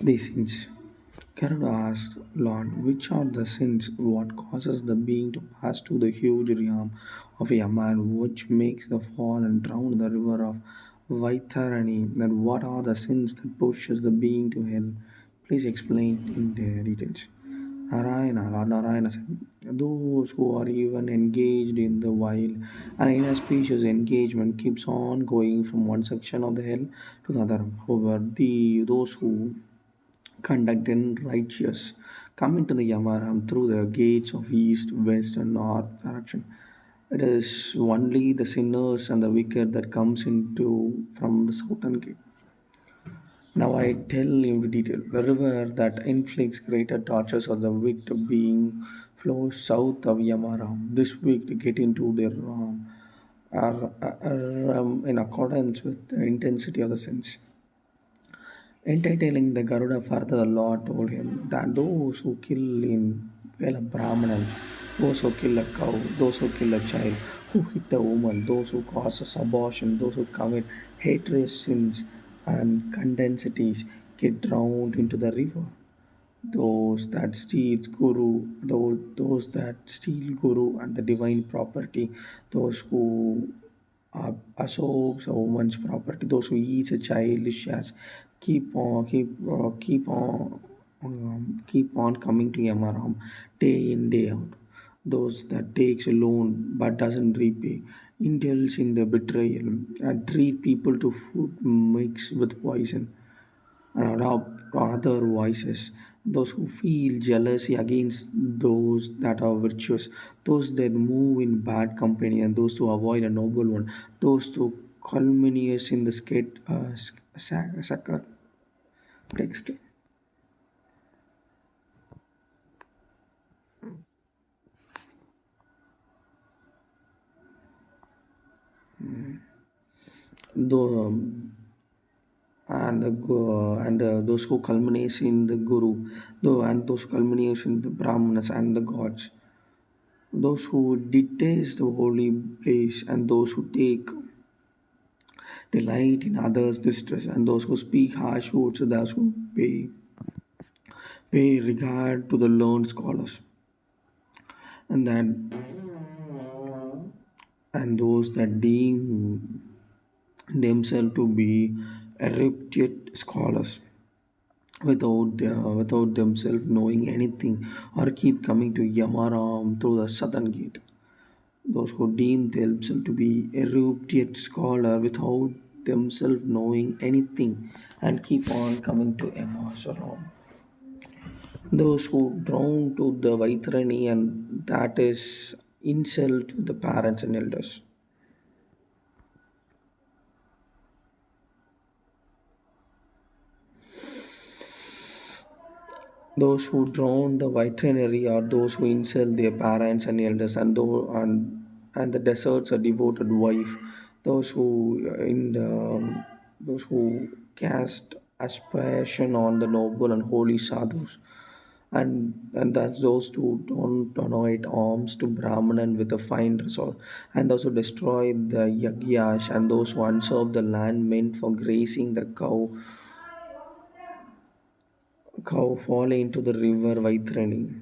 these sins. Garuda asked, Lord, which are the sins? What causes the being to pass to the huge realm of Yaman, which makes the fall and drown in the river of Vaitharani? And what are the sins that pushes the being to hell? Please explain in the details. Narayana, Lord Narayana said, those who are even engaged in the wild and inauspicious engagement keeps on going from one section of the hell to the other. However, those who conduct in righteous come into the Yamaram through the gates of east, west, and north direction. It is only the sinners and the wicked that comes into from the southern gate. Now I tell you the detail. The river that inflicts greater tortures on the wicked being flows south of Yamaram. This wicked get into their in accordance with the intensity of the sins. Entitling the Garuda further, the Lord told him that those who kill in well a Brahmanan, those who kill a cow, those who kill a child, who hit a woman, those who cause abortion, those who commit hatred sins and condensities get drowned into the river. Those that steal Guru and the divine property, those who assaults a woman's property, those who eats a child shares, keep on coming to Yamaram day in day out. Those that takes a loan but doesn't repay, indulge in the betrayal, and treat people to food mixed with poison and adopt other vices. Those who feel jealousy against those that are virtuous, those that move in bad company, and those who avoid a noble one, those who culminates in the sacred text. Though, and those who culminates in the guru, though and those culminates in the brahmanas and the gods, those who detest the holy place, and those who take delight in others' distress, and those who speak harsh words, and those who pay regard to the learned scholars, and that and those that deem themselves to be erudite scholars without themselves knowing anything, or keep coming to Yamaram through the southern gate. Those who deem themselves to be erudite scholar without themselves knowing anything and keep on coming to Yamaram. Those who drown to the Vaitarani, and that is insult to the parents and elders. Those who drown the Vaitarani are those who insult their parents and elders, and the deserts a devoted wife. Those who those who cast aspersion on the noble and holy sadhus, and that's those who don't donate alms to Brahmanan with a fine result, and those who destroy the yagyash, and those who unserve the land meant for grazing the cow fall into the river Vaitrani.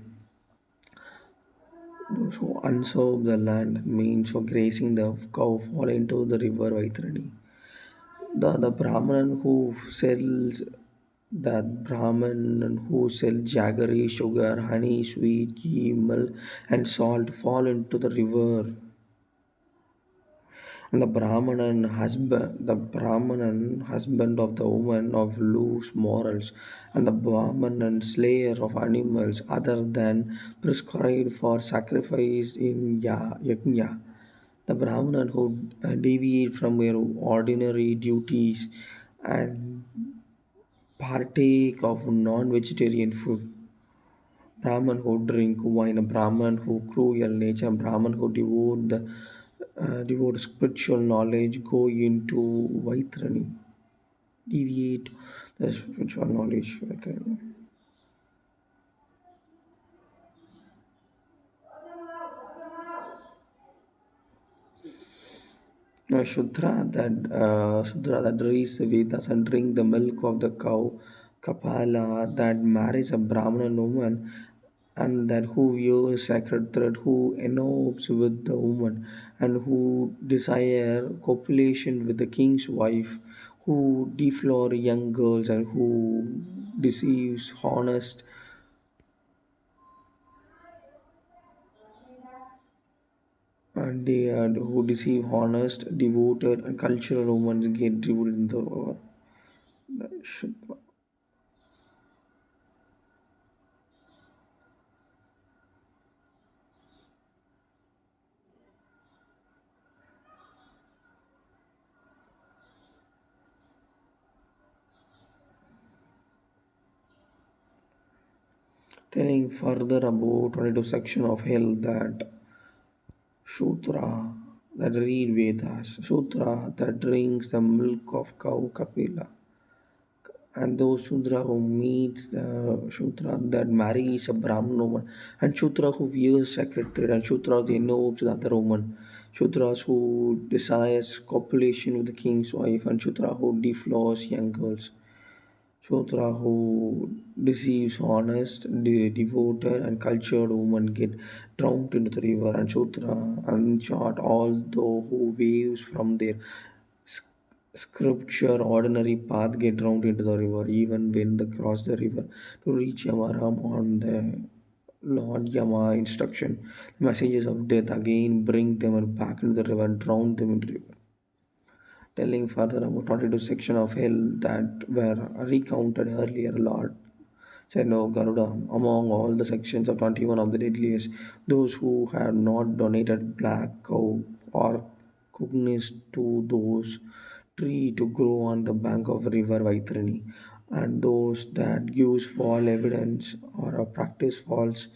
Those who unserve the land means for grazing the cow fall into the river Vaitrani. The Brahman who sells that Brahman who sells jaggery, sugar, honey, sweet, ghee, milk, and salt fall into the river. And the Brahmanan husband of the woman of loose morals, and the Brahmanan slayer of animals other than prescribed for sacrifice in yajna. The Brahmanan who deviate from their ordinary duties and partake of non-vegetarian food. Brahman who drink wine, a Brahman who cruel nature, Brahman who devote spiritual knowledge, go into Vaitrani, deviate the spiritual knowledge. Vaitrani. Shudra that reads the Vedas and drink the milk of the Kapala that marries a Brahmana woman and that who wears sacred thread, who enopes with the woman, and who desire copulation with the king's wife, who deflower young girls and who deceives honest and they who deceive honest, devoted, and cultural women get devoted in the Shudra. Telling further about 22 section of hell that Shudra that read Vedas, Shudra that drinks the milk of cow Kapila, and those Shudra who meets the Shudra that marries a Brahmin woman, and Shudra who wears sacred thread, and Shudra they know the other woman, Shudras who desires copulation with the king's wife, and Shudra who deflows young girls. Shudra who deceives honest, devoted, and cultured women get drowned into the river, and Shudra, and short, although who waves from their s- scripture ordinary path get drowned into the river, even when they cross the river to reach Yamaram on the Lord Yama instruction. The messages of death again bring them back into the river and drown them into the river. Telling further about 22 section of hell that were recounted earlier, Lord said, no, Garuda, among all the sections of 21 of the deadliest, those who had not donated black cow or cookness to those tree to grow on the bank of river Vaitarani, and those that gives false evidence or practice false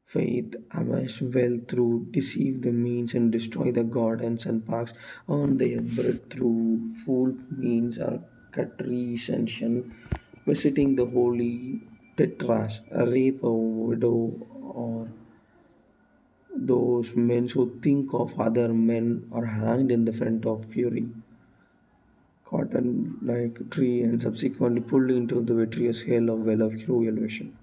faith amass wealth through deceive the means and destroy the gardens and parks, earn their bread through fool means or cut trees and shun visiting the holy tetras, rape a widow, or those men who think of other men are hanged in the front of fury, cotton like tree, and subsequently pulled into the vitreous hell of well of cruel elevation.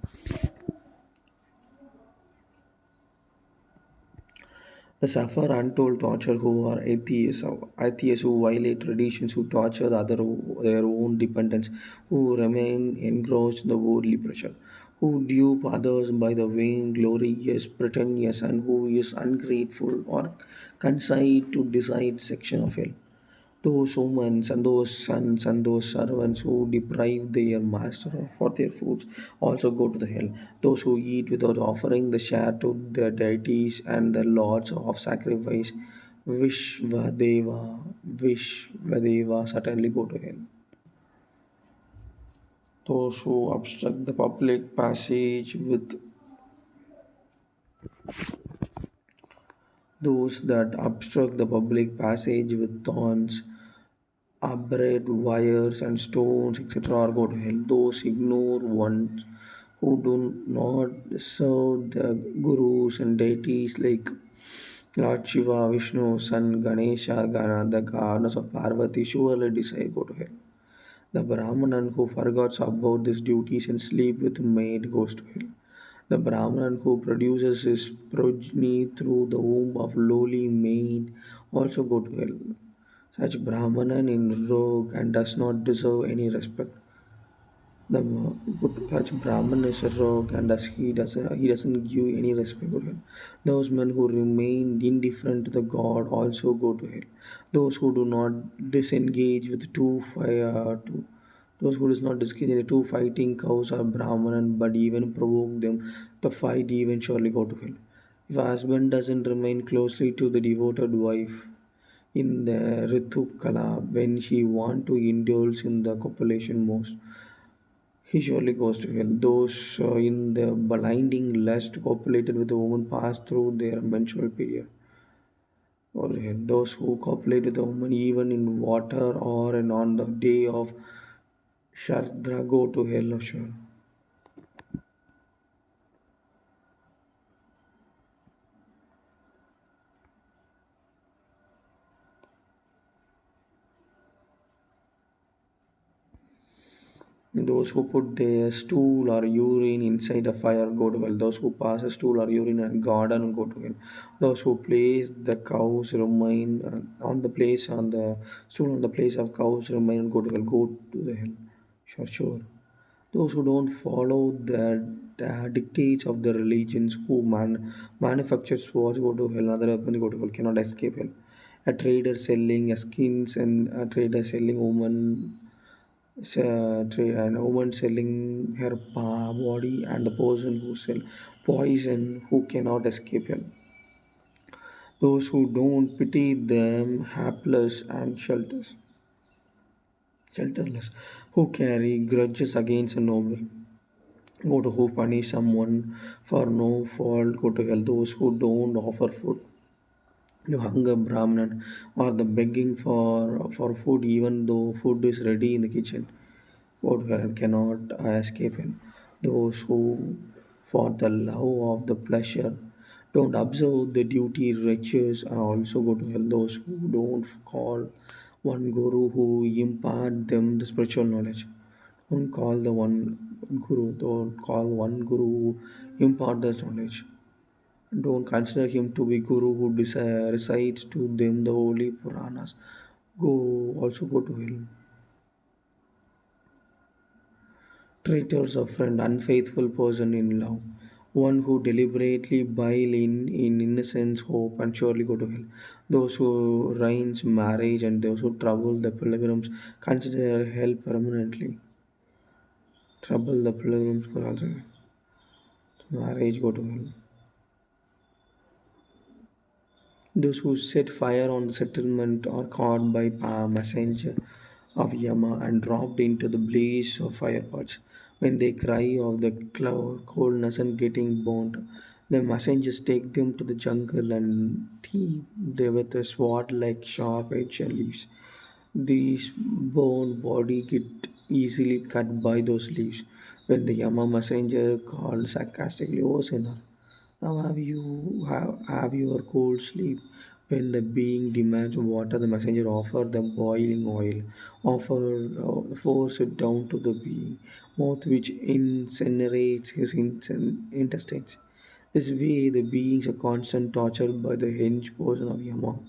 The suffer untold torture who are atheists who violate traditions, who torture their own dependents, who remain engrossed in the worldly pressure, who dupe others by the vain, glorious, pretentious, and who is ungrateful or conceit to decide section of hell. Those women and those sons and those servants who deprive their master for their foods also go to the hell. Those who eat without offering the share to their deities and the lords of sacrifice, Vishvadeva certainly go to hell. Those who obstruct the public passage with those that obstruct the public passage with thorns, bread, wires, and stones, etc., are go to hell. Those ignore ones who do not serve the gurus and deities like Lord Shiva, Vishnu, Sun, Ganesha, the goddess of Parvati, surely decide go to hell. The Brahmanan who forgets about these duties and sleep with maid goes to hell. The Brahmanan who produces his progeny through the womb of lowly maid also go to hell. Such Brahmanan in rogue and does not deserve any respect. Such Brahman is a rogue and he doesn't give any respect to him. Those men who remain indifferent to the God also go to hell. Those who do not disengage with those who does not disengage in the two fighting cows are Brahmanan, but even provoke them to fight even surely go to hell. If a husband doesn't remain closely to the devoted wife, in the Ritu Kala when she want to indulge in the copulation most. He surely goes to hell. Those in the blinding lust copulated with a woman pass through their menstrual period. Or hell. Those who copulate with a woman even in water or on the day of Shardra go to hell of sure. Those who put their stool or urine inside a fire go to hell. Those who pass a stool or urine in a garden go to hell. Those who place the cows remain on the place on the stool on the place of cows remain and go to hell. Go to the hell. Sure, sure. Those who don't follow the dictates of the religions, who manufacture swords go to hell. Other weapons go to hell. Cannot escape hell. A trader selling a skins and a trader selling woman and a woman selling her body and the person who sell poison who cannot escape him. Those who don't pity them hapless and shelterless, who carry grudges against a noble. Go to who punish someone for no fault, go to hell. Those who don't offer food. You hunger Brahman or the begging for food even though food is ready in the kitchen. Woodward cannot escape him. Those who, for the love of the pleasure, don't observe the duty riches are also go to hell. Those who don't call one guru who impart them the spiritual knowledge. Don't call the one guru. Don't call one guru who impart the knowledge. Don't consider him to be guru who recites to them the holy Puranas. Go to hell. Traitors of friend, unfaithful person in love, one who deliberately bile in innocence, hope, and surely go to hell. Those who arrange marriage and those who trouble the pilgrims consider hell permanently. Trouble the pilgrims could also marriage go to hell. Those who set fire on the settlement are caught by a messenger of Yama and dropped into the blaze of fire pots. When they cry of the coldness and getting burnt, the messengers take them to the jungle and thief them with a sword like sharp edged leaves. These bone body get easily cut by those leaves. When the Yama messenger called sarcastically, "O sinner, now have your cold sleep." When the being demands water, the messenger offer them boiling oil, force it down to the being, mouth which incinerates his intestines. This way, the beings are constant tortured by the hench person of Yama.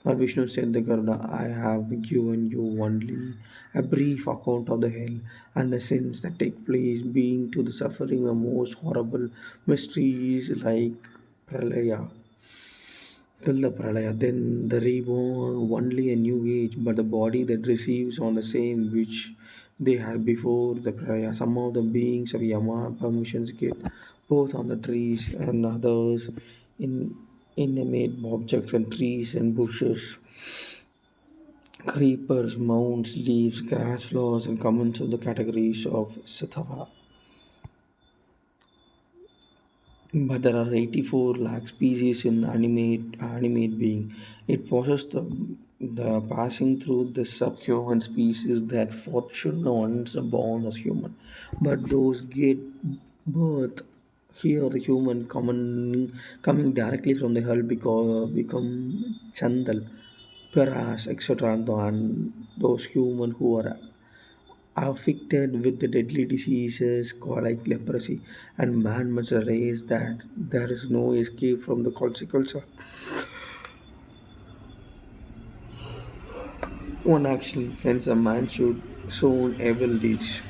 Lord Vishnu said the Garuda, I have given you only a brief account of the hell and the sins that take place, being to the suffering the most horrible mysteries like Pralaya. Till the Pralaya, then the reborn, only a new age, but the body that receives on the same which they had before the Pralaya. Some of the beings of Yama permissions get both on the trees and others in inanimate objects and trees and bushes, creepers, mounds, leaves, grass, flowers, and come into the categories of Sattva. But there are 84 lakh species in animate being. It possesses the passing through the subhuman species that fortune once born as human. But those get birth here the human coming directly from the hell because become Chandal, Paras, etc. And those human who are afflicted with the deadly diseases called like leprosy, and man must realize that there is no escape from the consequence of one action. Hence, a man should sown evil deeds.